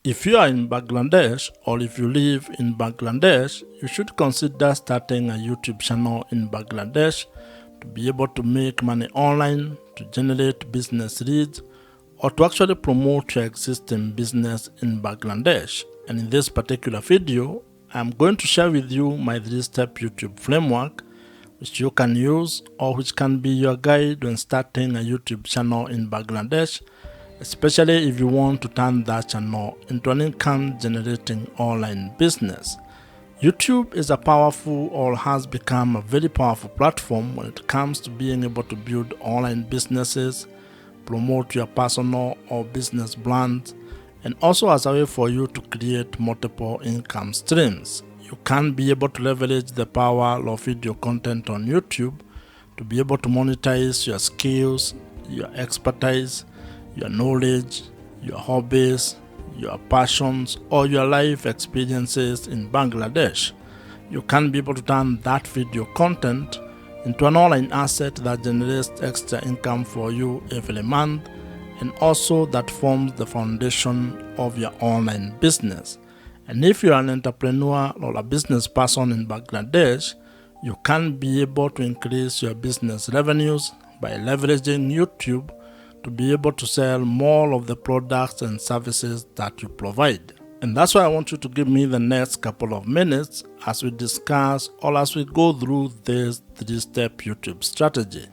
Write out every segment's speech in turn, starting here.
If you are in Bangladesh or if you live in Bangladesh, you should consider starting a YouTube channel in Bangladesh to be able to make money online, to generate business leads, or to actually promote your existing business in Bangladesh. And in this particular video, I'm going to share with you my 3-step YouTube framework which you can use or which can be your guide when starting a YouTube channel in Bangladesh, especially if you want to turn that channel into an income generating online business. YouTube is a powerful or has become a very powerful platform when it comes to being able to build online businesses, promote your personal or business brands, and also as a way for you to create multiple income streams. You can be able to leverage the power of video content on YouTube to be able to monetize your skills, your expertise, your knowledge, your hobbies, your passions, or your life experiences in Bangladesh. You can be able to turn that video content into an online asset that generates extra income for you every month, and also that forms the foundation of your online business. And if you are an entrepreneur or a business person in Bangladesh, you can be able to increase your business revenues by leveraging YouTube to be able to sell more of the products and services that you provide. And that's why I want you to give me the next couple of minutes as we discuss or as we go through this 3-step YouTube strategy.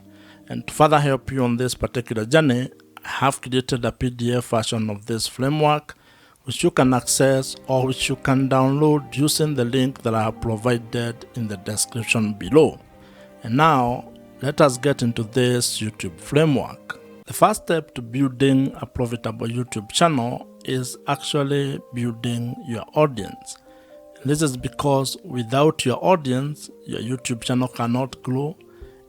And to further help you on this particular journey, I have created a PDF version of this framework which you can access or which you can download using the link that I have provided in the description below. And now, let us get into this YouTube framework. The first step to building a profitable YouTube channel is actually building your audience. And this is because without your audience, your YouTube channel cannot grow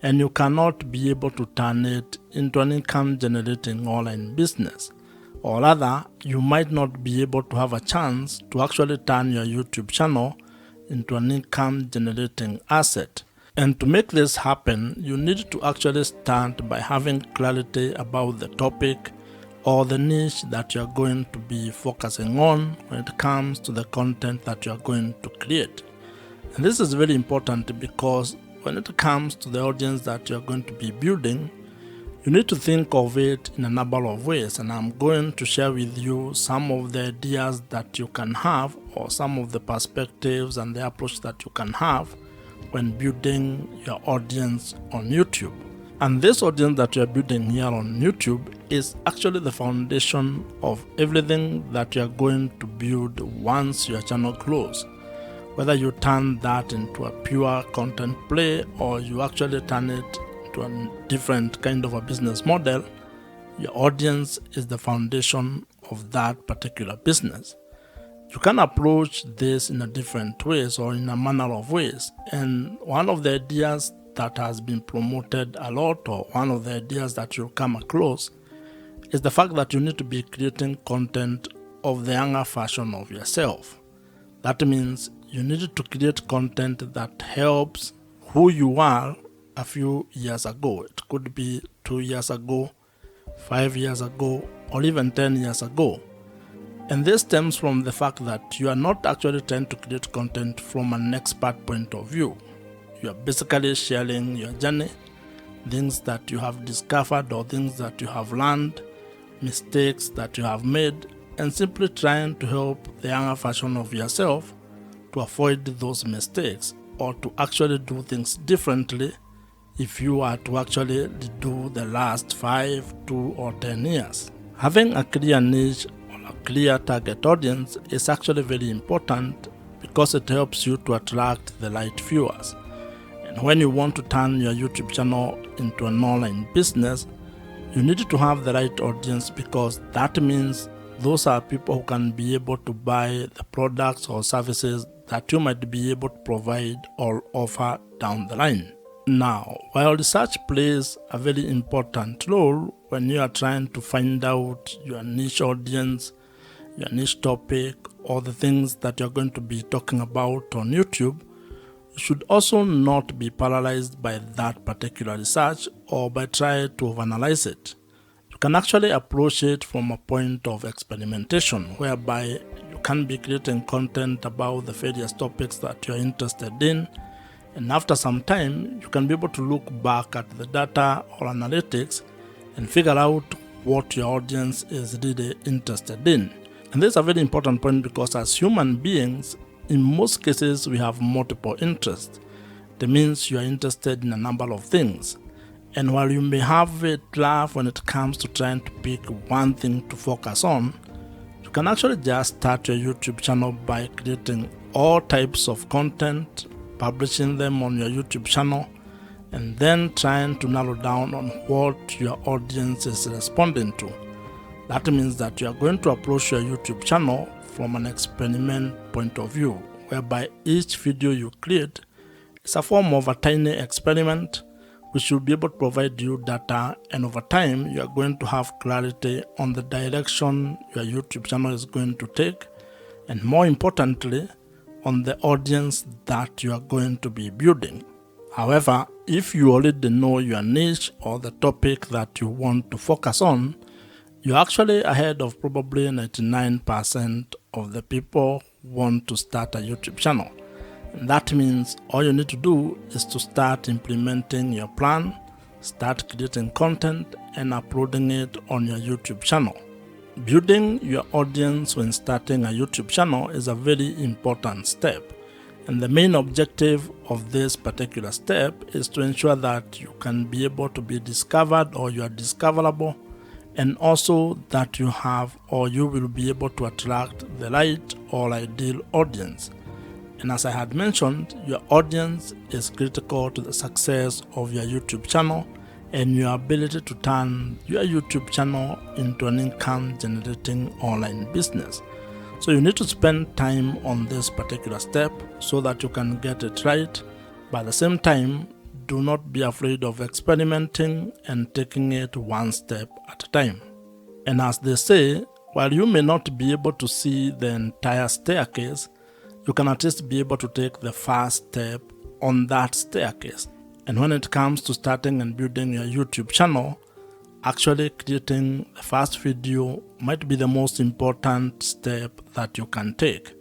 and you cannot be able to turn it into an income generating online business. Or rather, you might not be able to have a chance to actually turn your YouTube channel into an income generating asset. And to make this happen, you need to actually start by having clarity about the topic or the niche that you're going to be focusing on when it comes to the content that you're going to create. And this is very important because when it comes to the audience that you're going to be building, you need to think of it in a number of ways, and I'm going to share with you some of the ideas that you can have or some of the perspectives and the approach that you can have when building your audience on YouTube. And this audience that you're building here on YouTube is actually the foundation of everything that you're going to build once your channel grows. Whether you turn that into a pure content play or you actually turn it to a different kind of a business model, your audience is the foundation of that particular business. You can approach this in a different ways or in a manner of ways. And one of the ideas that has been promoted a lot, or one of the ideas that you'll come across, is the fact that you need to be creating content of the younger version of yourself. That means you need to create content that helps who you are a few years ago. It could be 2 years ago, 5 years ago, or even 10 years ago. And this stems from the fact that you are not actually trying to create content from an expert point of view. You are basically sharing your journey, things that you have discovered or things that you have learned, mistakes that you have made, and simply trying to help the younger version of yourself to avoid those mistakes or to actually do things differently if you are to actually do the last 5, 2, or 10 years. Having a clear niche or a clear target audience is actually very important because it helps you to attract the right viewers. And when you want to turn your YouTube channel into an online business, you need to have the right audience because that means those are people who can be able to buy the products or services that you might be able to provide or offer down the line. Now, while research plays a very important role when you are trying to find out your niche audience, your niche topic, or the things that you're going to be talking about on YouTube, you should also not be paralyzed by that particular research or by trying to overanalyze it. You can actually approach it from a point of experimentation, whereby can be creating content about the various topics that you're interested in. And after some time, you can be able to look back at the data or analytics and figure out what your audience is really interested in. And this is a very important point because as human beings, in most cases, we have multiple interests. That means you are interested in a number of things. And while you may have a drive when it comes to trying to pick one thing to focus on, you can actually just start your YouTube channel by creating all types of content, publishing them on your YouTube channel, and then trying to narrow down on what your audience is responding to. That means that you are going to approach your YouTube channel from an experiment point of view, whereby each video you create is a form of a tiny experiment which will be able to provide you data, and over time you are going to have clarity on the direction your YouTube channel is going to take, and more importantly, on the audience that you are going to be building. However, if you already know your niche or the topic that you want to focus on, you're actually ahead of probably 99% of the people who want to start a YouTube channel. And that means all you need to do is to start implementing your plan, start creating content, and uploading it on your YouTube channel. Building your audience when starting a YouTube channel is a very important step. And the main objective of this particular step is to ensure that you can be able to be discovered or you are discoverable, and also that you have or you will be able to attract the right or ideal audience. And as I had mentioned, your audience is critical to the success of your YouTube channel and your ability to turn your YouTube channel into an income generating online business. So you need to spend time on this particular step so that you can get it right. But at the same time, do not be afraid of experimenting and taking it one step at a time. And as they say, while you may not be able to see the entire staircase, you can at least be able to take the first step on that staircase. And when it comes to starting and building your YouTube channel, actually creating the first video might be the most important step that you can take.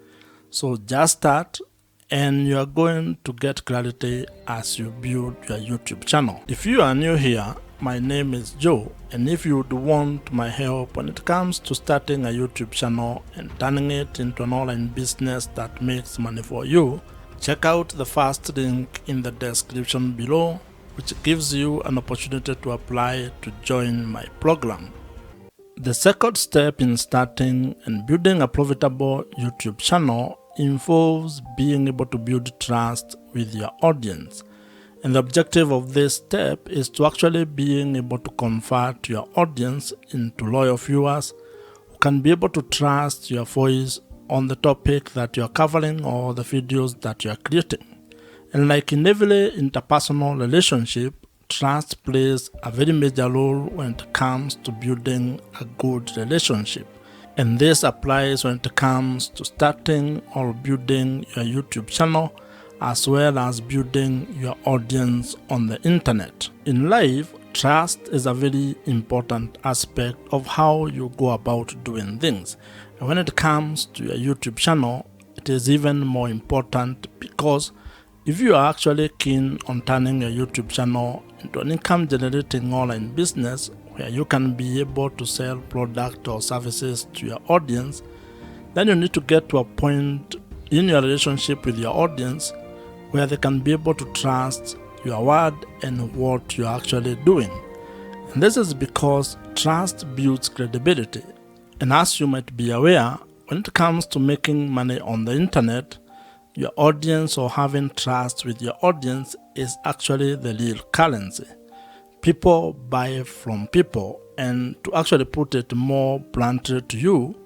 So just start, and you are going to get clarity as you build your YouTube channel. If you are new here, my name is Joe, and if you would want my help when it comes to starting a YouTube channel and turning it into an online business that makes money for you, check out the first link in the description below, which gives you an opportunity to apply to join my program. The second step in starting and building a profitable YouTube channel involves being able to build trust with your audience. And the objective of this step is to actually being able to convert your audience into loyal viewers who can be able to trust your voice on the topic that you're covering or the videos that you're creating. And like in every interpersonal relationship, trust plays a very major role when it comes to building a good relationship. And this applies when it comes to starting or building your YouTube channel, as well as building your audience on the internet. In life, trust is a very important aspect of how you go about doing things. And when it comes to your YouTube channel, it is even more important, because if you are actually keen on turning your YouTube channel into an income generating online business where you can be able to sell product or services to your audience, then you need to get to a point in your relationship with your audience where they can be able to trust your word and what you're actually doing. And this is because trust builds credibility. And as you might be aware, when it comes to making money on the internet, your audience or having trust with your audience is actually the real currency. People buy from people, and to actually put it more bluntly to you,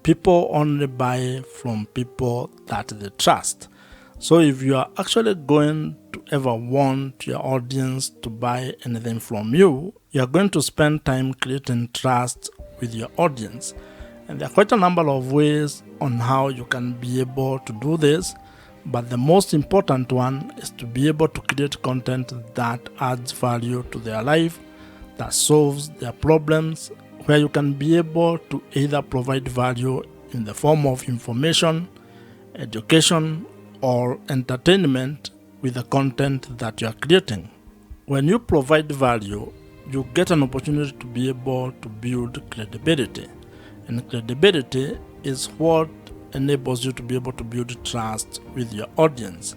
people only buy from people that they trust. So if you are actually going to ever want your audience to buy anything from you, you are going to spend time creating trust with your audience. And there are quite a number of ways on how you can be able to do this, but the most important one is to be able to create content that adds value to their life, that solves their problems, where you can be able to either provide value in the form of information, education, or entertainment with the content that you are creating. When you provide value, you get an opportunity to be able to build credibility. And credibility is what enables you to be able to build trust with your audience.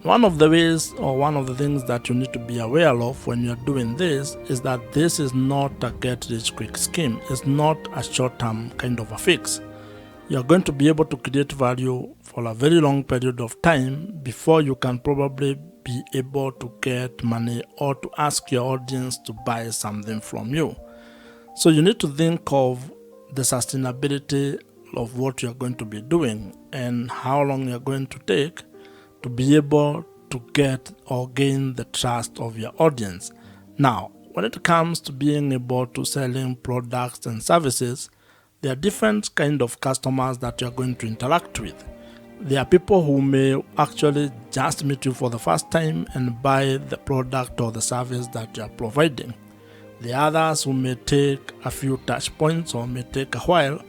One of the ways or one of the things that you need to be aware of when you're doing this is that this is not a get-rich-quick scheme. It's not a short-term kind of a fix. You're going to be able to create value for a very long period of time before you can probably be able to get money or to ask your audience to buy something from you. So you need to think of the sustainability of what you're going to be doing and how long you're going to take to be able to get or gain the trust of your audience. Now, when it comes to being able to selling products and services, there are different kind of customers that you're going to interact with. There are people who may actually just meet you for the first time and buy the product or the service that you are providing. The others who may take a few touch points or may take a while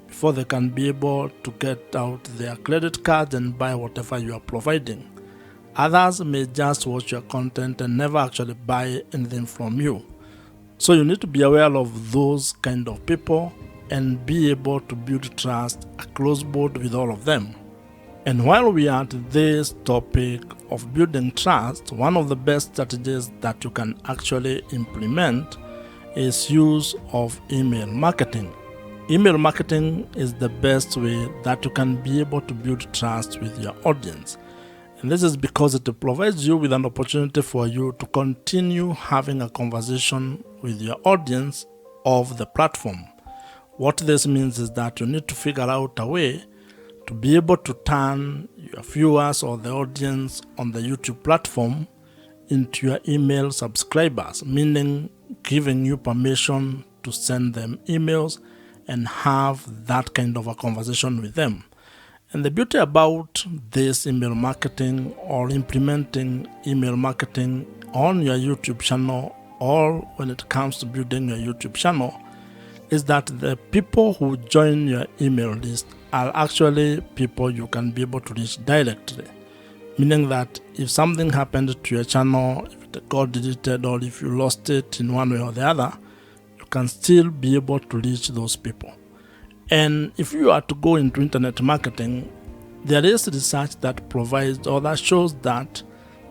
before they can be able to get out their credit cards and buy whatever you are providing. Others may just watch your content and never actually buy anything from you. So you need to be aware of those kind of people and be able to build trust across board with all of them. And while we are at this topic of building trust, one of the best strategies that you can actually implement is use of email marketing. Email marketing is the best way that you can be able to build trust with your audience. And this is because it provides you with an opportunity for you to continue having a conversation with your audience of the platform. What this means is that you need to figure out a way to be able to turn your viewers or the audience on the YouTube platform into your email subscribers, meaning giving you permission to send them emails and have that kind of a conversation with them. And the beauty about this email marketing or implementing email marketing on your YouTube channel or when it comes to building your YouTube channel is that the people who join your email list are actually people you can be able to reach directly. Meaning that if something happened to your channel, if it got deleted or if you lost it in one way or the other, you can still be able to reach those people. And if you are to go into internet marketing, there is research that provides or that shows that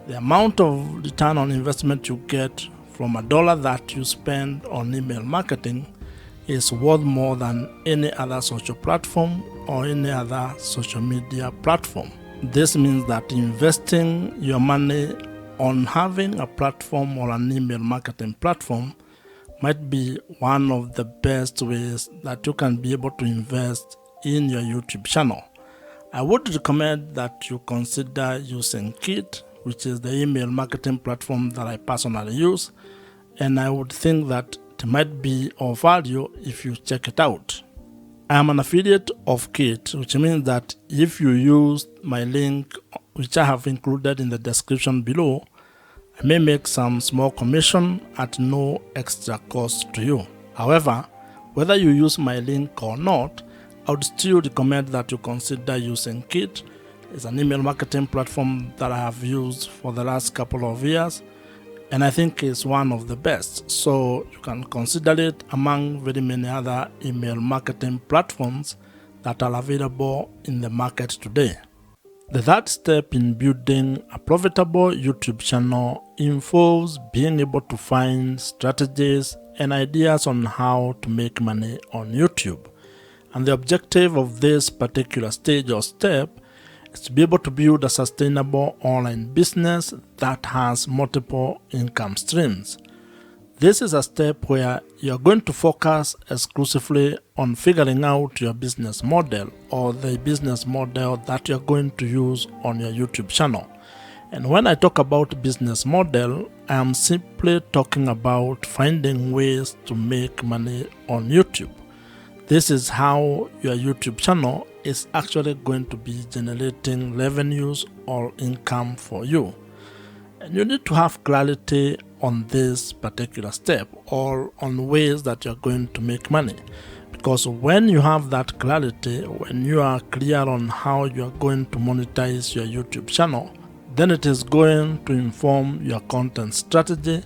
the amount of return on investment you get from a dollar that you spend on email marketing is worth more than any other social platform or any other social media platform. This means that investing your money on having a platform or an email marketing platform might be one of the best ways that you can be able to invest in your YouTube channel. I would recommend that you consider using Kit, which is the email marketing platform that I personally use, and I would think that it might be of value if you check it out. I am an affiliate of Kit, which means that if you use my link, which I have included in the description below, I may make some small commission at no extra cost to you. However, whether you use my link or not, I would still recommend that you consider using Kit. It's an email marketing platform that I have used for the last couple of years, and I think it's one of the best. So you can consider it among very many other email marketing platforms that are available in the market today. The third step in building a profitable YouTube channel involves being able to find strategies and ideas on how to make money on YouTube. And the objective of this particular stage or step is to be able to build a sustainable online business that has multiple income streams. This is a step where you're going to focus exclusively on figuring out your business model or the business model that you're going to use on your YouTube channel. And when I talk about business model, I am simply talking about finding ways to make money on YouTube. This is how your YouTube channel is actually going to be generating revenues or income for you. And you need to have clarity on this particular step or on ways that you're going to make money. Because when you have that clarity, when you are clear on how you are going to monetize your YouTube channel, then it is going to inform your content strategy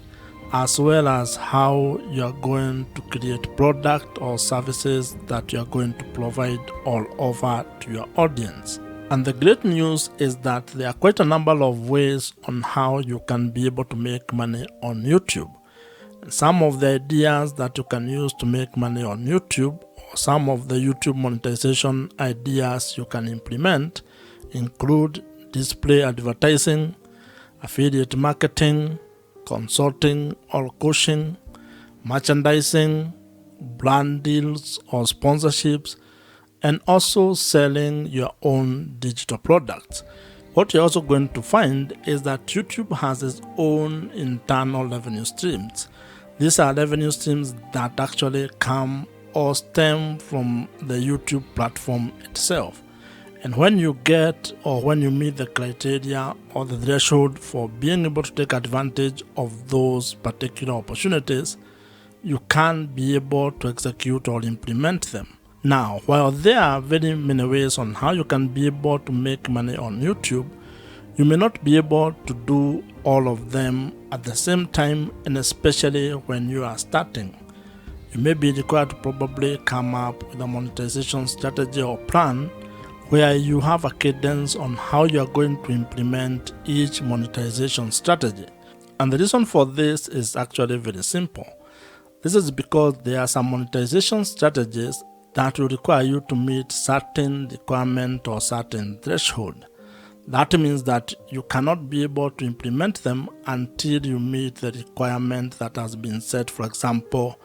as well as how you are going to create product or services that you are going to provide all over to your audience. And the great news is that there are quite a number of ways on how you can be able to make money on YouTube. Some of the ideas that you can use to make money on YouTube, or some of the YouTube monetization ideas you can implement, include display advertising, affiliate marketing, consulting or coaching, merchandising, brand deals or sponsorships, and also selling your own digital products. What you're also going to find is that YouTube has its own internal revenue streams. These are revenue streams that actually come or stem from the YouTube platform itself. And when you get or when you meet the criteria or the threshold for being able to take advantage of those particular opportunities, you can be able to execute or implement them. Now, while there are very many ways on how you can be able to make money on YouTube, you may not be able to do all of them at the same time, and especially when you are starting. You may be required to probably come up with a monetization strategy or plan where you have a cadence on how you are going to implement each monetization strategy. And the reason for this is actually very simple. This is because there are some monetization strategies that will require you to meet certain requirement or certain threshold. That means that you cannot be able to implement them until you meet the requirement that has been set, for example,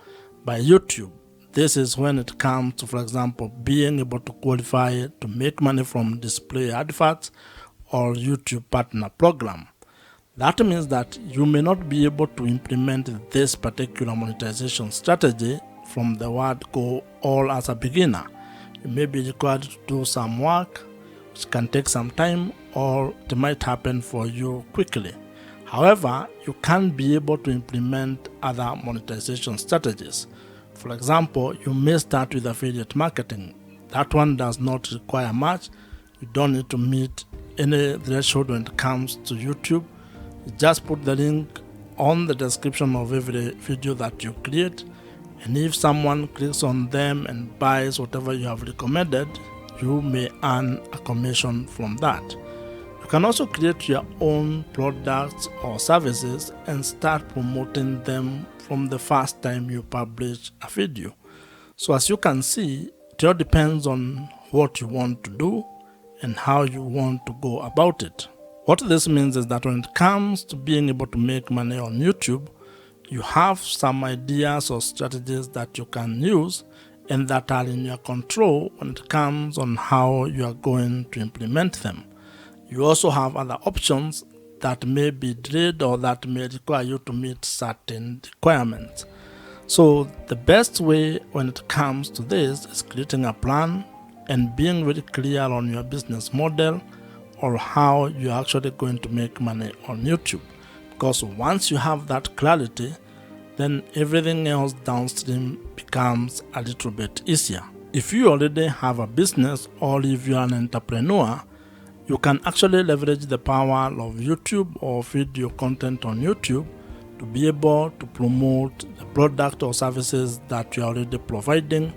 by YouTube. This is when it comes to, for example, being able to qualify to make money from display adverts or YouTube partner program. That means that you may not be able to implement this particular monetization strategy from the word go all as a beginner. You may be required to do some work, which can take some time, or it might happen for you quickly. However, you can be able to implement other monetization strategies. For example, you may start with affiliate marketing. That one does not require much. You don't need to meet any threshold when it comes to YouTube. You just put the link on the description of every video that you create, and if someone clicks on them and buys whatever you have recommended, you may earn a commission from that. You can also create your own products or services and start promoting them from the first time you publish a video. So as you can see, it all depends on what you want to do and how you want to go about it. What this means is that when it comes to being able to make money on YouTube, you have some ideas or strategies that you can use and that are in your control when it comes on how you are going to implement them. You also have other options that may be delayed or that may require you to meet certain requirements. So the best way when it comes to this is creating a plan and being very clear on your business model or how you're actually going to make money on YouTube. Because once you have that clarity, then everything else downstream becomes a little bit easier. If you already have a business or if you're an entrepreneur, you can actually leverage the power of YouTube or video content on YouTube to be able to promote the product or services that you're already providing,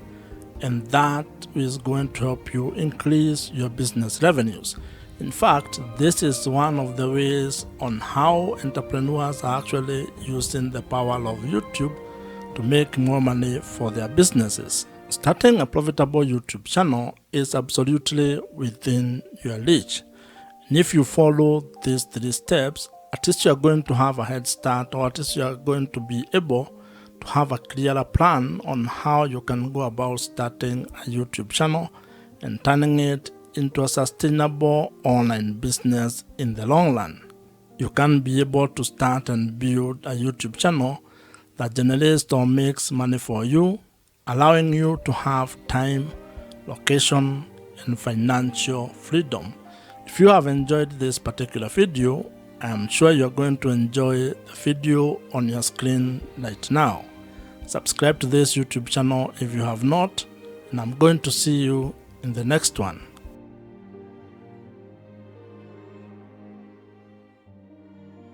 and that is going to help you increase your business revenues. In fact, this is one of the ways on how entrepreneurs are actually using the power of YouTube to make more money for their businesses. Starting a profitable YouTube channel is absolutely within your reach. And if you follow these 3 steps, at least you are going to have a head start, or at least you are going to be able to have a clearer plan on how you can go about starting a YouTube channel and turning it into a sustainable online business in the long run. You can be able to start and build a YouTube channel that generates or makes money for you, allowing you to have time, location, and financial freedom. If you have enjoyed this particular video, I am sure you're going to enjoy the video on your screen right now. Subscribe to this YouTube channel if you have not, and I'm going to see you in the next one.